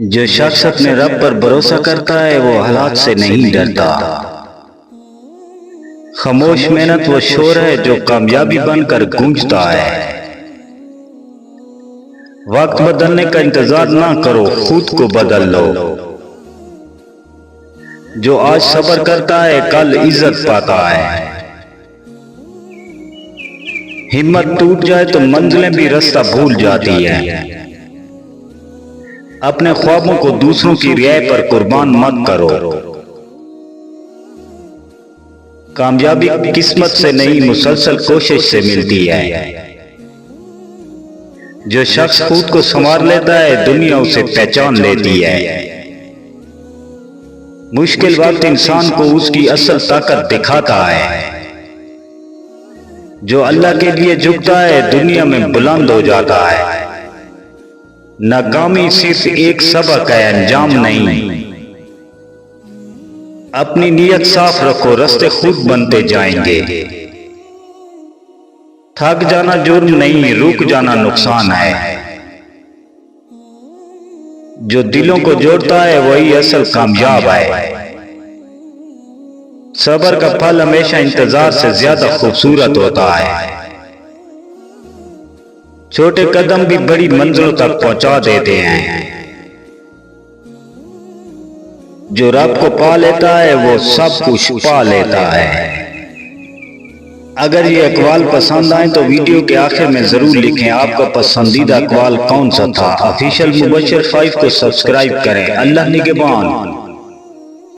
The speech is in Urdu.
جو شخص اپنے رب پر بھروسہ کرتا ہے وہ حالات سے نہیں ڈرتا۔ خاموش محنت وہ شور ہے جو کامیابی بن کر گونجتا ہے۔ وقت بدلنے کا انتظار نہ کرو، خود کو بدل لو۔ جو آج صبر کرتا ہے کل عزت پاتا ہے۔ ہمت ٹوٹ جائے تو منزلیں بھی راستہ بھول جاتی ہیں۔ اپنے خوابوں کو دوسروں کی رعایت پر قربان مت کرو۔ کامیابی قسمت سے نہیں مسلسل کوشش سے ملتی ہے۔ جو شخص خود کو سنوار لیتا ہے دنیا اسے پہچان لیتی ہے۔ مشکل وقت انسان کو اس کی اصل طاقت دکھاتا ہے۔ جو اللہ کے لیے جھکتا ہے دنیا میں بلند ہو جاتا ہے۔ ناکامی صرف ایک سبق ہے، انجام نہیں۔ اپنی نیت صاف رکھو، راستے خود بنتے جائیں گے۔ تھک جانا جرم نہیں، رک جانا نقصان ہے۔ جو دلوں کو جوڑتا ہے وہی اصل کامیاب ہے۔ صبر کا پھل ہمیشہ انتظار سے زیادہ خوبصورت ہوتا ہے۔ چھوٹے قدم بھی بڑی منزلوں تک پہنچا دیتے ہیں۔ جو رب کو پا لیتا ہے وہ سب کچھ پا لیتا ہے۔ اگر یہ اقوال پسند آئیں تو ویڈیو کے آخر میں ضرور لکھیں آپ کا پسندیدہ اقوال کون سا تھا۔ آفیشل مبشر 5 کو سبسکرائب کریں۔ اللہ نگہبان۔